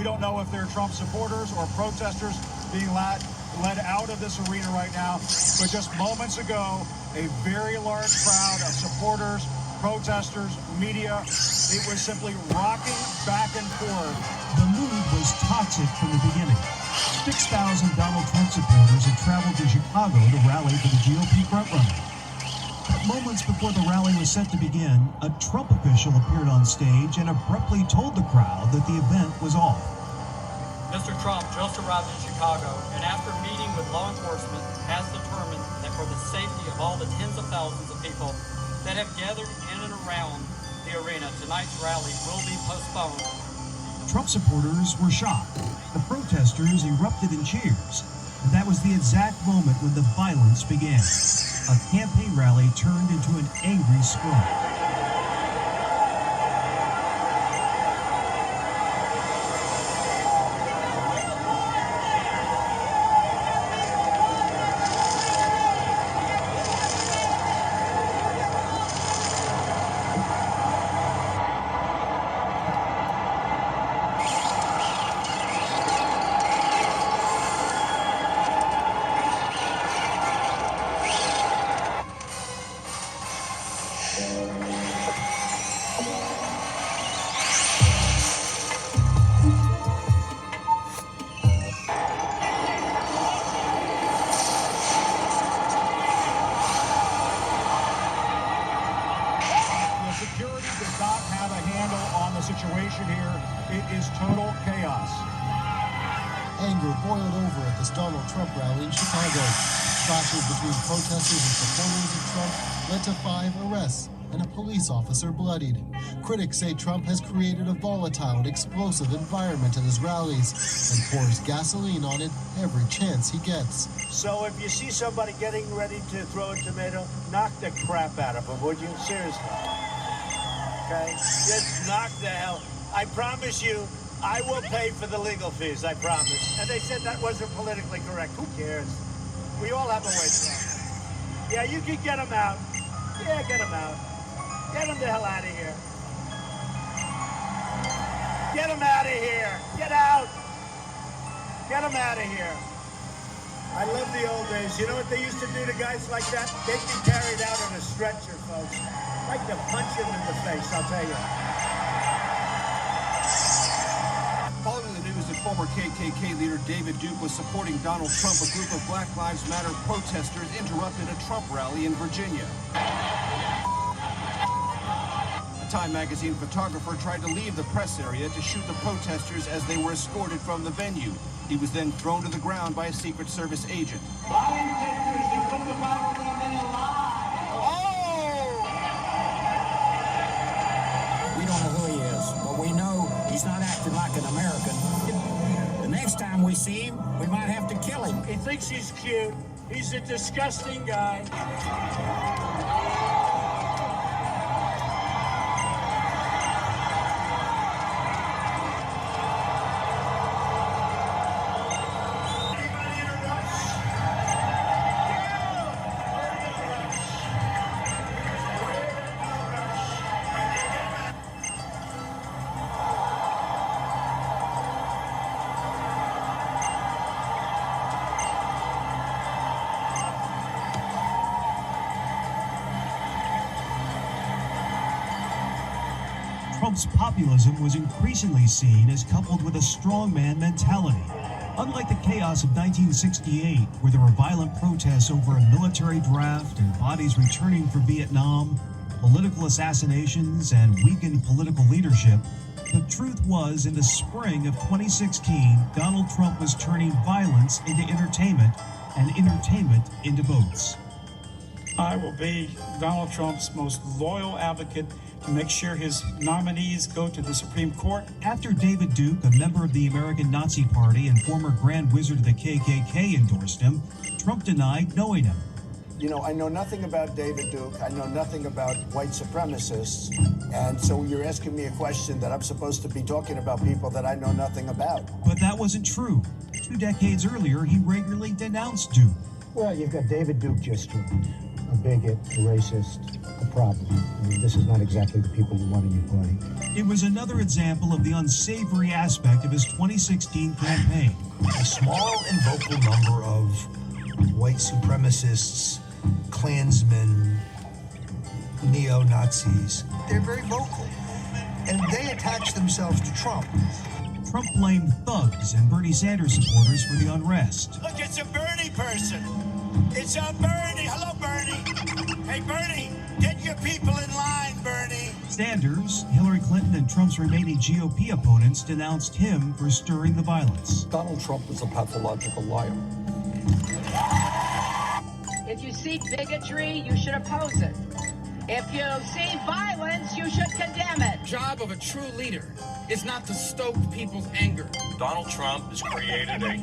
We don't know if they're Trump supporters or protesters being led out of this arena right now. But just moments ago, a very large crowd of supporters, protesters, media, it was simply rocking back and forth. The mood was toxic from the beginning. 6,000 Donald Trump supporters had traveled to Chicago to rally for the GOP frontrunner. But moments before the rally was set to begin, a Trump official appeared on stage and abruptly told the crowd that the event was off. Mr. Trump just arrived in Chicago, and after meeting with law enforcement, has determined that for the safety of all the tens of thousands of people that have gathered in and around the arena, tonight's rally will be postponed. Trump supporters were shocked. The protesters erupted in cheers. And that was the exact moment when the violence began. A campaign rally turned into an angry scrum. Situation here, it is total chaos. Anger boiled over at this Donald Trump rally in Chicago. Clashes between protesters and supporters of Trump led to 5 arrests and a police officer bloodied. Critics say Trump has created a volatile and explosive environment at his rallies and pours gasoline on it every chance he gets. So if you see somebody getting ready to throw a tomato, knock the crap out of them, would you? Seriously. Okay? Just knock the hell. I promise you, I will pay for the legal fees, I promise. And they said that wasn't politically correct. Who cares? We all have a way to run. Yeah, you can get them out. Yeah, get them out. Get them the hell out of here. Get them out of here. Get out. Get them out of here. I love the old days. You know what they used to do to guys like that? They'd be carried out on a stretcher, folks. Like to punch him in the face, I'll tell you. Following the news that former KKK leader David Duke was supporting Donald Trump, a group of Black Lives Matter protesters interrupted a Trump rally in Virginia. A Time magazine photographer tried to leave the press area to shoot the protesters as they were escorted from the venue. He was then thrown to the ground by a Secret Service agent. We don't know who he is, but we know he's not acting like an American. The next time we see him, we might have to kill him. He thinks he's cute. He's a disgusting guy. Trump's populism was increasingly seen as coupled with a strongman mentality. Unlike the chaos of 1968, where there were violent protests over a military draft and bodies returning from Vietnam, political assassinations, and weakened political leadership, the truth was, in the spring of 2016, Donald Trump was turning violence into entertainment and entertainment into votes. I will be Donald Trump's most loyal advocate to make sure his nominees go to the Supreme Court. After David Duke, a member of the American Nazi Party and former Grand Wizard of the KKK, endorsed him, Trump denied knowing him. You know, I know nothing about David Duke. I know nothing about white supremacists. And so you're asking me a question that I'm supposed to be talking about people that I know nothing about. But that wasn't true. 2 decades earlier, he regularly denounced Duke. Well, you've got David Duke just joined. a bigot, a racist, a problem. I mean, this is not exactly the people you want in your party. It was another example of the unsavory aspect of his 2016 campaign. A small and vocal number of white supremacists, Klansmen, neo-Nazis, they're very vocal. And they attach themselves to Trump. Trump blamed thugs and Bernie Sanders supporters for the unrest. Look, it's a Bernie person. It's a Bernie. Hello, Bernie. Hey, Bernie, get your people in line, Bernie. Sanders, Hillary Clinton, and Trump's remaining GOP opponents denounced him for stirring the violence. Donald Trump is a pathological liar. If you see bigotry, you should oppose it. If you see violence, you should condemn it. The job of a true leader is not to stoke people's anger. Donald Trump has created a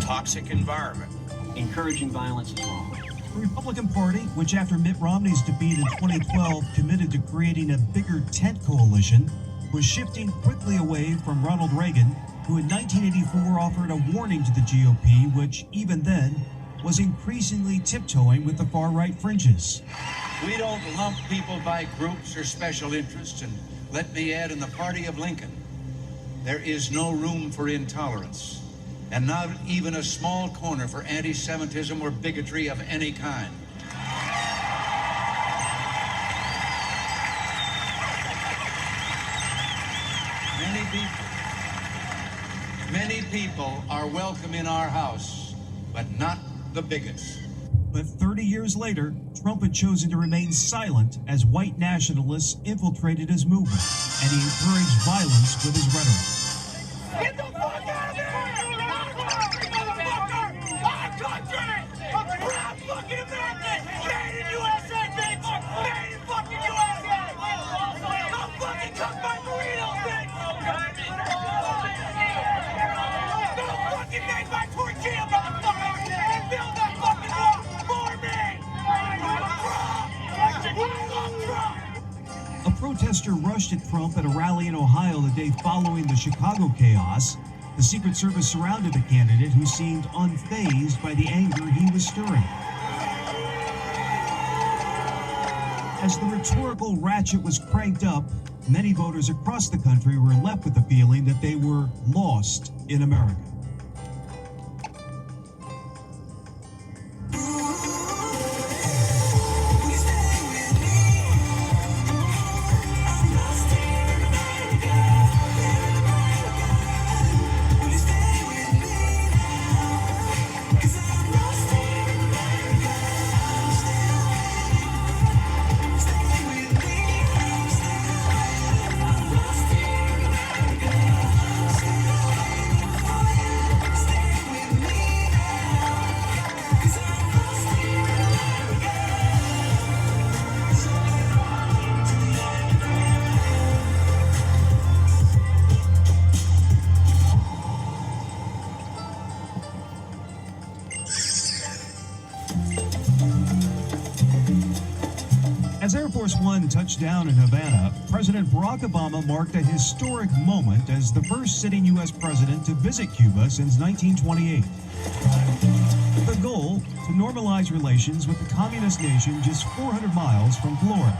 toxic environment. Encouraging violence is wrong. The Republican Party, which after Mitt Romney's defeat in 2012 committed to creating a bigger tent coalition, was shifting quickly away from Ronald Reagan, who in 1984 offered a warning to the GOP, which even then was increasingly tiptoeing with the far-right fringes. We don't lump people by groups or special interests, and let me add, in the party of Lincoln, there is no room for intolerance, and not even a small corner for anti-Semitism or bigotry of any kind. Many people are welcome in our house, but not the bigots. But 30 years later, Trump had chosen to remain silent as white nationalists infiltrated his movement, and he encouraged violence with his rhetoric. Get the fuck out of there! Motherfucker! Our country! A proud fucking American! Made in USA, bitch! Made in fucking USA! Don't fucking cook my burritos, bitch! Don't fucking make my tortilla, motherfucker! And build that fucking wall for me! A protester rushed at Trump at a rally in Ohio the day following the Chicago chaos. The Secret Service surrounded the candidate, who seemed unfazed by the anger he was stirring. As the rhetorical ratchet was cranked up, many voters across the country were left with the feeling that they were lost in America. As Air Force One touched down in Havana, President Barack Obama marked a historic moment as the first sitting U.S. president to visit Cuba since 1928. The goal, to normalize relations with the communist nation just 400 miles from Florida.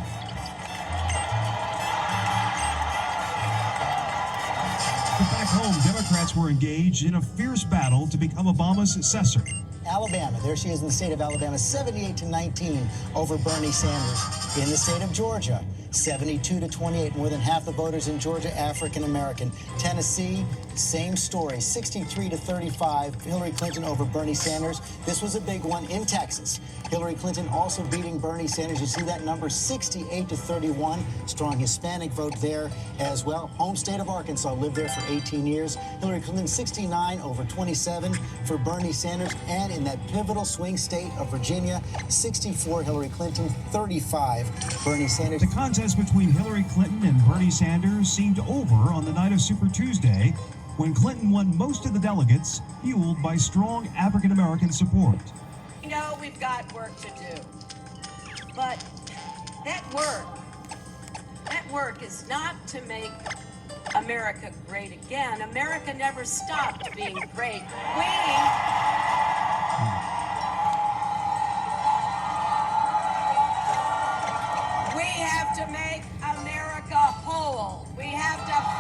But back home, Democrats were engaged in a fierce battle to become Obama's successor. Alabama, there she is in the state of Alabama, 78-19 over Bernie Sanders. In the state of Georgia, 72-28, more than half the voters in Georgia African American. Tennessee, same story, 63-35, Hillary Clinton over Bernie Sanders. This was a big one in Texas. Hillary Clinton also beating Bernie Sanders. You see that number, 68-31. Strong Hispanic vote there as well. Home state of Arkansas, lived there for 18 years. Hillary Clinton 69 over 27 for Bernie Sanders. And in that pivotal swing state of Virginia, 64 Hillary Clinton, 35 Bernie Sanders. The contest between Hillary Clinton and Bernie Sanders seemed over on the night of Super Tuesday, when Clinton won most of the delegates, fueled by strong African-American support. We know we've got work to do, but that work is not to make America great again. America never stopped being great. have to make America whole. We have to